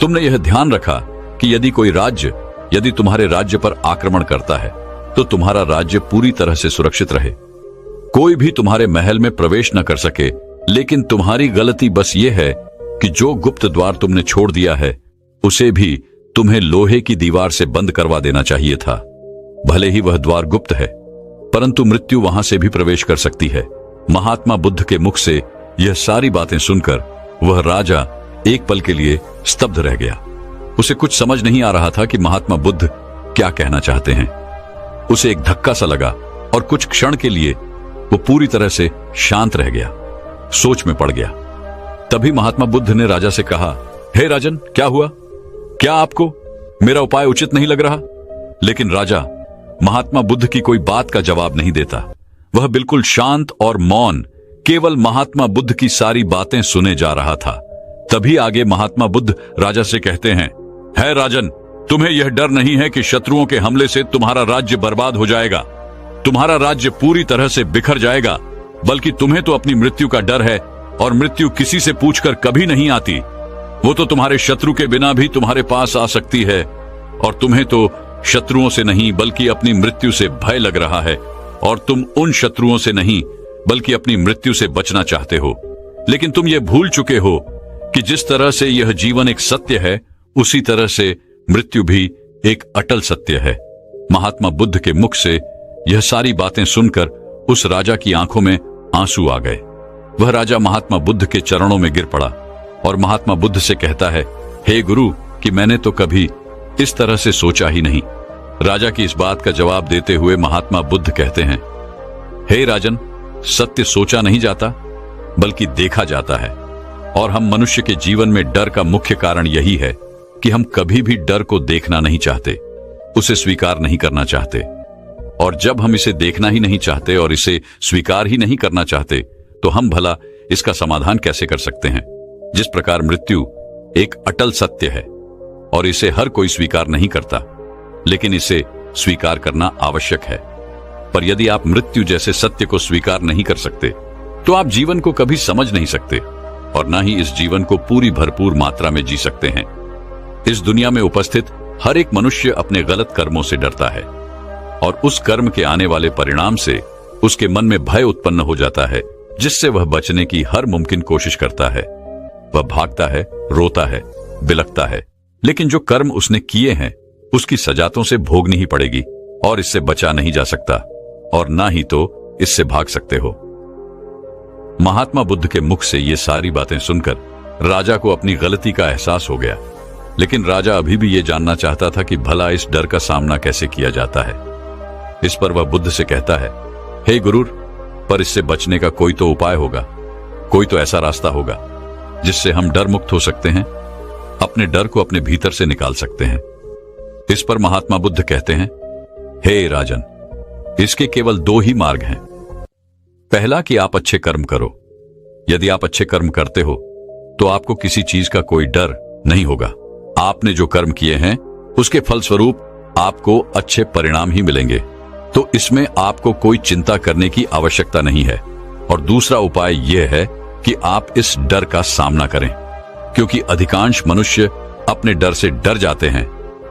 तुमने यह ध्यान रखा कि यदि कोई राज्य यदि तुम्हारे राज्य पर आक्रमण करता है तो तुम्हारा राज्य पूरी तरह से सुरक्षित रहे, कोई भी तुम्हारे महल में प्रवेश न कर सके। लेकिन तुम्हारी गलती बस ये है कि जो गुप्त द्वार तुमने छोड़ दिया है उसे भी तुम्हें लोहे की दीवार से बंद करवा देना चाहिए था। भले ही वह द्वार गुप्त है, परंतु मृत्यु वहां से भी प्रवेश कर सकती है। महात्मा बुद्ध के मुख से यह सारी बातें सुनकर वह राजा एक पल के लिए स्तब्ध रह गया। उसे कुछ समझ नहीं आ रहा था कि महात्मा बुद्ध क्या कहना चाहते हैं। उसे एक धक्का सा लगा और कुछ क्षण के लिए वो पूरी तरह से शांत रह गया, सोच में पड़ गया। तभी महात्मा बुद्ध ने राजा से कहा, हे राजन, क्या हुआ? क्या आपको मेरा उपाय उचित नहीं लग रहा? लेकिन राजा महात्मा बुद्ध की कोई बात का जवाब नहीं देता। वह बिल्कुल शांत और मौन केवल महात्मा बुद्ध की सारी बातें सुने जा रहा था। तभी आगे महात्मा बुद्ध राजा से कहते हैं, है राजन, तुम्हें यह डर नहीं है कि शत्रुओं के हमले से तुम्हारा राज्य बर्बाद हो जाएगा, तुम्हारा राज्य पूरी तरह से बिखर जाएगा, बल्कि तुम्हें तो अपनी मृत्यु का डर है, और मृत्यु किसी से पूछकर कभी नहीं आती। वो तो तुम्हारे शत्रु के बिना भी तुम्हारे पास आ सकती है, और तुम्हें तो शत्रुओं से नहीं बल्कि अपनी मृत्यु से भय लग रहा है, और तुम उन शत्रुओं से नहीं बल्कि अपनी मृत्यु से बचना चाहते हो। लेकिन तुम ये भूल चुके हो कि जिस तरह से यह जीवन एक सत्य है, उसी तरह से मृत्यु भी एक अटल सत्य है। महात्मा बुद्ध के मुख से यह सारी बातें सुनकर उस राजा की आंखों में आंसू आ गए। वह राजा महात्मा बुद्ध के चरणों में गिर पड़ा और महात्मा बुद्ध से कहता है, हे गुरु, कि मैंने तो कभी इस तरह से सोचा ही नहीं। राजा की इस बात का जवाब देते हुए महात्मा बुद्ध कहते हैं, हे राजन, सत्य सोचा नहीं जाता बल्कि देखा जाता है। और हम मनुष्य के जीवन में डर का मुख्य कारण यही है कि हम कभी भी डर को देखना नहीं चाहते, उसे स्वीकार नहीं करना चाहते। और जब हम इसे देखना ही नहीं चाहते और इसे स्वीकार ही नहीं करना चाहते, तो हम भला इसका समाधान कैसे कर सकते हैं। जिस प्रकार मृत्यु एक अटल सत्य है और इसे हर कोई स्वीकार नहीं करता, लेकिन इसे स्वीकार करना आवश्यक है। पर यदि आप मृत्यु जैसे सत्य को स्वीकार नहीं कर सकते, तो आप जीवन को कभी समझ नहीं सकते और न ही इस जीवन को पूरी भरपूर मात्रा में जी सकते हैं। इस दुनिया में उपस्थित हर एक मनुष्य अपने गलत कर्मों से डरता है और उस कर्म के आने वाले परिणाम से उसके मन में भय उत्पन्न हो जाता है, जिससे वह बचने की हर मुमकिन कोशिश करता है। वह भागता है, रोता है, बिलखता है, लेकिन जो कर्म उसने किए हैं उसकी सजा तो उसे भोगनी ही पड़ेगी और इससे बचा नहीं जा सकता और ना ही तो इससे भाग सकते हो। महात्मा बुद्ध के मुख से ये सारी बातें सुनकर राजा को अपनी गलती का एहसास हो गया, लेकिन राजा अभी भी ये जानना चाहता था कि भला इस डर का सामना कैसे किया जाता है। इस पर वह बुद्ध से कहता है, हे गुरुर, पर इससे बचने का कोई तो उपाय होगा, कोई तो ऐसा रास्ता होगा जिससे हम डर मुक्त हो सकते हैं, अपने डर को अपने भीतर से निकाल सकते हैं। इस पर महात्मा बुद्ध कहते हैं, हे राजन, इसके केवल दो ही मार्ग हैं। पहला कि आप अच्छे कर्म करो। यदि आप अच्छे कर्म करते हो तो आपको किसी चीज का कोई डर नहीं होगा। आपने जो कर्म किए हैं उसके फलस्वरूप आपको अच्छे परिणाम ही मिलेंगे, तो इसमें आपको कोई चिंता करने की आवश्यकता नहीं है। और दूसरा उपाय यह है कि आप इस डर का सामना करें, क्योंकि अधिकांश मनुष्य अपने डर से डर जाते हैं,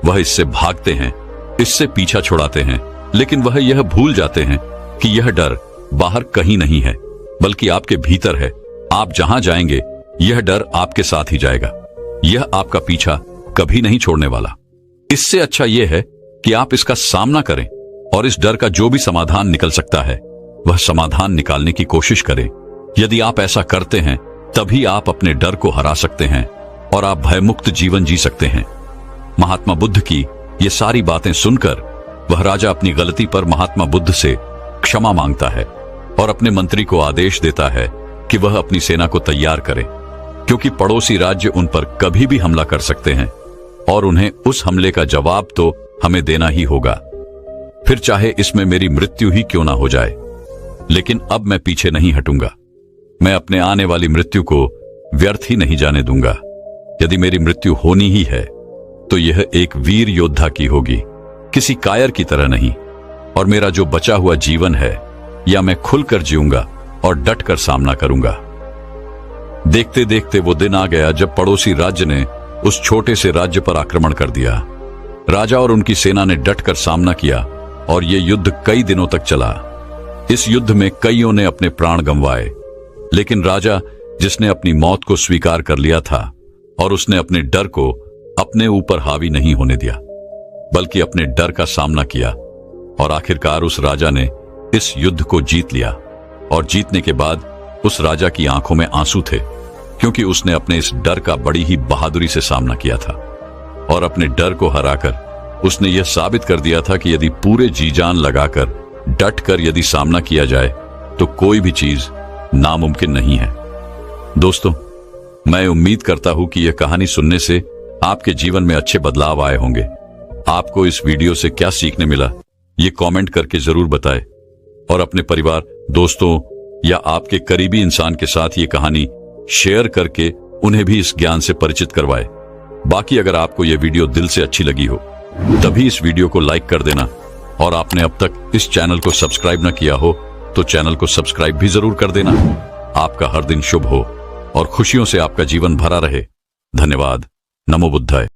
वह इससे भागते हैं, इससे पीछा छुड़ाते हैं, लेकिन वह यह भूल जाते हैं कि यह डर बाहर कहीं नहीं है बल्कि आपके भीतर है। आप जहां जाएंगे यह डर आपके साथ ही जाएगा, यह आपका पीछा कभी नहीं छोड़ने वाला। इससे अच्छा यह है कि आप इसका सामना करें और इस डर का जो भी समाधान निकल सकता है वह समाधान निकालने की कोशिश करें। यदि आप ऐसा करते हैं तभी आप अपने डर को हरा सकते हैं और आप भयमुक्त जीवन जी सकते हैं। महात्मा बुद्ध की ये सारी बातें सुनकर वह राजा अपनी गलती पर महात्मा बुद्ध से क्षमा मांगता है और अपने मंत्री को आदेश देता है कि वह अपनी सेना को तैयार करे, क्योंकि पड़ोसी राज्य उन पर कभी भी हमला कर सकते हैं और उन्हें उस हमले का जवाब तो हमें देना ही होगा, फिर चाहे इसमें मेरी मृत्यु ही क्यों ना हो जाए। लेकिन अब मैं पीछे नहीं हटूंगा, मैं अपने आने वाली मृत्यु को व्यर्थ ही नहीं जाने दूंगा। यदि मेरी मृत्यु होनी ही है तो यह एक वीर योद्धा की होगी, किसी कायर की तरह नहीं। और मेरा जो बचा हुआ जीवन है या मैं खुलकर जीऊंगा और डटकर सामना करूंगा। देखते देखते वो दिन आ गया जब पड़ोसी राज्य ने उस छोटे से राज्य पर आक्रमण कर दिया। राजा और उनकी सेना ने डटकर सामना किया और ये युद्ध कई दिनों तक चला। इस युद्ध में कईयों ने अपने प्राण गंवाए, लेकिन राजा, जिसने अपनी मौत को स्वीकार कर लिया था और उसने अपने डर को अपने ऊपर हावी नहीं होने दिया, बल्कि अपने डर का सामना किया और आखिरकार उस राजा ने इस युद्ध को जीत लिया। और जीतने के बाद उस राजा की आंखों में आंसू थे, क्योंकि उसने अपने इस डर का बड़ी ही बहादुरी से सामना किया था और अपने डर को हराकर उसने यह साबित कर दिया था कि यदि पूरे जी जान लगाकर डटकर यदि सामना किया जाए तो कोई भी चीज नामुमकिन नहीं है। दोस्तों, मैं उम्मीद करता हूं कि यह कहानी सुनने से आपके जीवन में अच्छे बदलाव आए होंगे। आपको इस वीडियो से क्या सीखने मिला ये कमेंट करके जरूर बताएं और अपने परिवार, दोस्तों या आपके करीबी इंसान के साथ ये कहानी शेयर करके उन्हें भी इस ज्ञान से परिचित करवाएं। बाकी अगर आपको यह वीडियो दिल से अच्छी लगी हो तभी इस वीडियो को लाइक कर देना और आपने अब तक इस चैनल को सब्सक्राइब न किया हो तो चैनल को सब्सक्राइब भी जरूर कर देना। आपका हर दिन शुभ हो और खुशियों से आपका जीवन भरा रहे। धन्यवाद। नमो बुद्धाय।